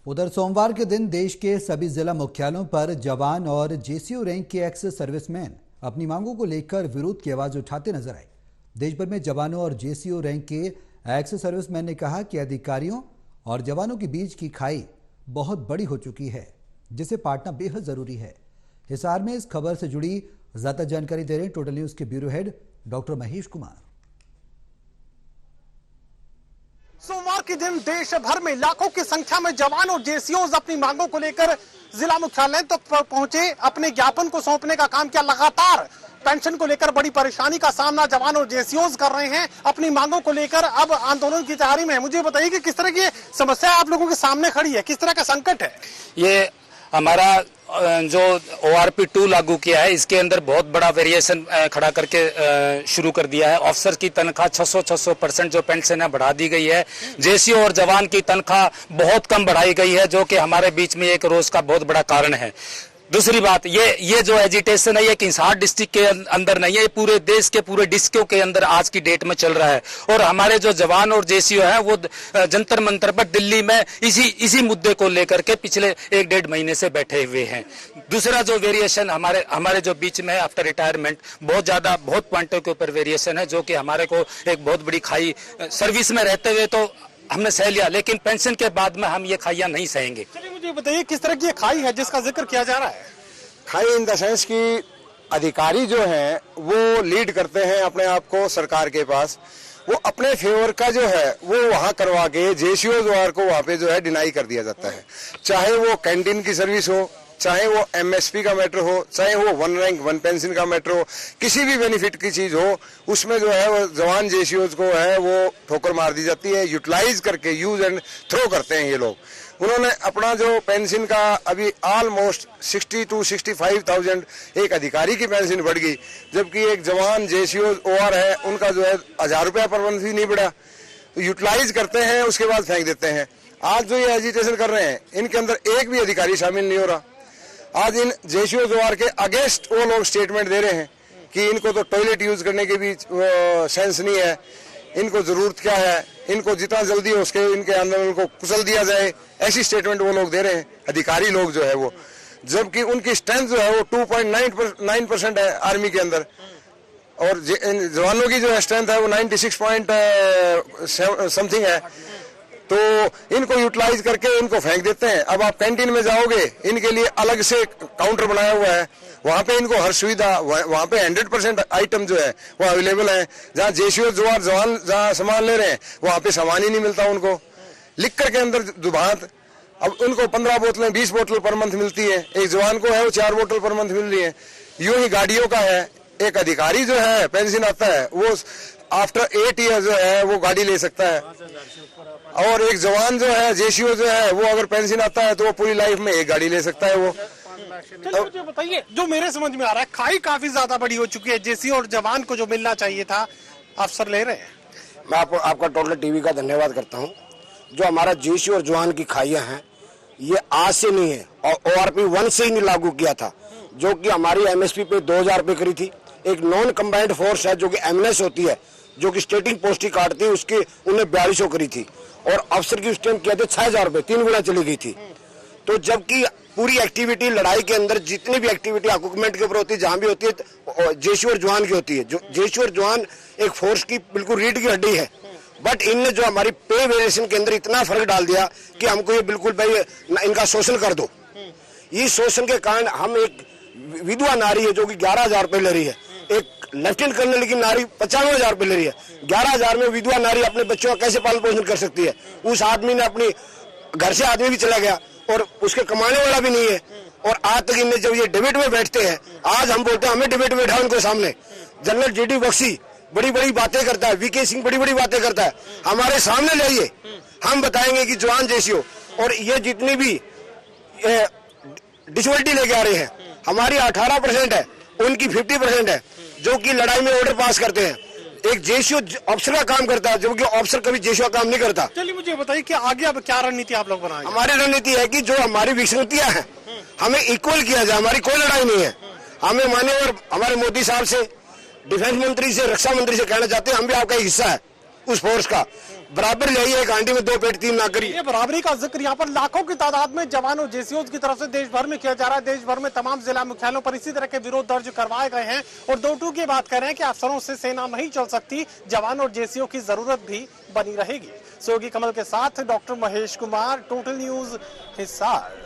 उधर सोमवार के दिन देश के सभी जिला मुख्यालयों पर जवान और जेसीओ रैंक के एक्स सर्विसमैन अपनी मांगों को लेकर विरोध की आवाज उठाते नजर आए। देश भर में जवानों और जेसीओ रैंक के एक्स सर्विसमैन ने कहा कि अधिकारियों और जवानों के बीच की खाई बहुत बड़ी हो चुकी है, जिसे पाटना बेहद जरूरी है। हिसार में इस खबर से जुड़ी ज्यादा जानकारी दे रहे हैं टोटल न्यूज के bureau head doctor Mahesh Kumar. सोमवार के दिन देश भर में लाखों की संख्या में जवान और जेसीओज अपनी मांगों को लेकर जिला मुख्यालय तक पहुंचे, अपने ज्ञापन को सौंपने का काम किया। लगातार पेंशन को लेकर बड़ी परेशानी का सामना जवान और जेसीओज कर रहे हैं, अपनी मांगों को लेकर अब आंदोलन की तैयारी में है। मुझे बताइए कि किस तरह की समस्या आप लोगों के सामने खड़ी है, किस तरह का संकट है? ये हमारा जो ORP 2 लागू किया है, इसके अंदर बहुत बड़ा वेरिएशन खड़ा करके शुरू कर दिया है। ऑफिसर की तनख्वाह 600% जो पेंशन है बढ़ा दी गई है। जेसीओ और जवान की तनख्वाह बहुत कम बढ़ाई गई है, जो कि हमारे बीच में एक रोष का बहुत बड़ा कारण है। दूसरी बात, ये जो एजिटेशन है, ये हिसार डिस्ट्रिक्ट के अंदर नहीं है, ये पूरे देश के पूरे डिस्ट्रिक्टों के अंदर आज की डेट में चल रहा है। और हमारे जो जवान और जेसीओ है वो जंतर मंतर पर दिल्ली में इसी मुद्दे को लेकर के पिछले 1-1.5 महीने से बैठे हुए हैं। दूसरा जो वेरिएशन हमारे जो बीच में है आफ्टर रिटायरमेंट, बहुत पॉइंटों के ऊपर वेरिएशन है, जो कि हमारे को एक बहुत बड़ी खाई सर्विस में रहते हुए तो हमने सह लिया, लेकिन पेंशन के बाद में हम ये खाइयां नहीं सहेंगे। चलिए मुझे बताइए किस तरह की ये खाई है जिसका जिक्र किया जा रहा है? खाई इन द सेंस की अधिकारी जो हैं वो लीड करते हैं अपने आप को सरकार के पास, वो अपने फेवर का जो है वो वहां करवा के जेसीओ द्वार को वहां पे जो है डिनाई कर दिया जाता है। चाहे वो कैंटीन की सर्विस हो, चाहे वो MSP का मैटर हो, चाहे वो 1 रैंक 1 पेंशन का मैटर हो, किसी भी बेनिफिट की चीज हो, उसमें जो है वो जवान जेसीओज को है वो ठोकर मार दी जाती है। यूटिलाइज करके यूज एंड थ्रो करते हैं ये लोग। उन्होंने अपना जो पेंशन का अभी ऑलमोस्ट 60 to 65,000 एक अधिकारी की पेंशन बढ़ गई, जबकि एक जवान जेसीओ OR है उनका जो है 1000 रुपया पर मंथ भी नहीं बढ़ा। यूटिलाइज करते हैं, उसके बाद फेंक देते हैं। आज जो ये एजिटेशन कर रहे हैं, इनके अंदर एक भी अधिकारी शामिल नहीं हो रहा। आज इन जेसीओ द्वार के अगेंस्ट वो लोग स्टेटमेंट दे रहे हैं कि इनको तो टॉयलेट यूज करने के भी सेंस नहीं है, इनको जरूरत क्या है, इनको जितना जल्दी हो उसके इनके अंदर उनको कुचल दिया जाए, ऐसी स्टेटमेंट वो लोग दे रहे हैं अधिकारी लोग जो है वो। जबकि उनकी स्ट्रेंथ जो है वो 2.9% है आर्मी के अंदर, और जवानों की जो स्ट्रेंथ है वो 96 पॉइंट समथिंग है। तो इनको यूटिलाइज करके इनको फेंक देते हैं। अब आप कैंटीन में जाओगे, इनके लिए अलग से काउंटर बनाया हुआ है, वहां पे इनको हर सुविधा, वहां पे 100% आइटम जो है वो अवेलेबल है। जहाँ जेसीओ जवान जहाँ सामान ले रहे हैं वहां पे सामान ही नहीं मिलता उनको। लिक्कर के अंदर दुभांत, अब उनको 15 बोतलें 20 बोतल पर मंथ मिलती है, एक जवान को है वो 4 बोतल पर मंथ मिल रही है। यूं ही गाड़ियों का है, एक अधिकारी जो है पेंशन आता है वो आफ्टर 8 ईयर जो है वो गाड़ी ले सकता है, और एक जवान जो है जेसीओ जो है वो अगर पेंशन आता है तो वो पूरी लाइफ में एक गाड़ी ले सकता है वो। चलिए मुझे बताइए, जो मेरे समझ में आ रहा है खाई काफी ज्यादा बड़ी हो चुकी है, जेसीओ और जवान को जो मिलना चाहिए था अफसर ले रहे हैं। मैं आपका टोटल टीवी का धन्यवाद करता हूं। जो हमारा जेसीओ और जवान की खाइयां हैं ये आज से नहीं है, और ORP 1 से ही नहीं लागू किया था, जो कि हमारी MSP पे 2000 रुपये करी थी। एक नॉन कंबाइंड फोर्स है जो कि MNS होती है, जो कि स्टेटिंग पोस्ट ही काटती है, उसकी उन्हें 4200 करी थी, और अफसर की उस टाइम किया था 6000 रुपये, 3 गुना चली गई थी। तो जबकि पूरी एक्टिविटी लड़ाई के अंदर जितनी भी एक्टिविटी हुकूमत के ऊपर होती है, जहां भी होती है जेसीओ और जवान की होती है। जो जेसीओ और जवान एक फोर्स की बिल्कुल रीढ़ की हड्डी है, बट इनने जो हमारी पे वेरिएशन के अंदर इतना फर्क डाल दिया कि हमको ये बिल्कुल भाई इनका शोषण कर दो। इस शोषण के कारण हम एक विधवा नारी है जो कि 11,000 रुपये ले रही है, एक लेफ्टिनेंट कर्नल की नारी 95,000 रुपये ले रही है। 11,000 में विधवा नारी अपने बच्चों का कैसे पालन पोषण कर सकती है? उस आदमी ने अपनी घर से आदमी भी चला गया और उसके कमाने वाला भी नहीं है, और आज तक इनने जब ये डिबेट में बैठते हैं, आज हम बोलते हैं हमें डिबेट में बैठा उनको सामने। जनरल JD बख्शी बड़ी बड़ी बातें करता है, VK सिंह बड़ी बड़ी बातें करता है, हमारे सामने लाइए, हम बताएंगे कि जवान जेसीओ और ये जितनी भी डिसेबिलिटी लेके आ रहे हैं, हमारी 18% है, उनकी 50% है, जो कि लड़ाई में ऑर्डर पास करते हैं। एक जेसीओ अफसर का काम करता है, जबकि अफसर कभी जेसीओ का काम नहीं करता। चलिए मुझे बताइए कि आगे अब क्या रणनीति आप लोग बनाएंगे? हमारी रणनीति है कि जो हमारी विसंगतियां हैं हमें इक्वल किया जाए, हमारी कोई लड़ाई नहीं है। हमें माननीय और हमारे मोदी साहब से, डिफेंस मंत्री से, रक्षा मंत्री से कहना चाहते हैं हम भी आपका हिस्सा है उस फोर्स का, बराबर ले आइए, एक हांडी में 2 पेट 3 ना करिए। ये बराबरी का जिक्र यहाँ पर लाखों की तादाद में जवानों जेसीओ की तरफ से देश भर में किया जा रहा है। देश भर में तमाम जिला मुख्यालयों पर इसी तरह के विरोध दर्ज करवाए गए हैं और 2-2 की बात कर रहे हैं कि अफसरों से सेना नहीं चल सकती, जवानों और जेसीओ की जरूरत भी बनी रहेगी। सहयोगी कमल के साथ doctor Mahesh Kumar, total news, Hisar.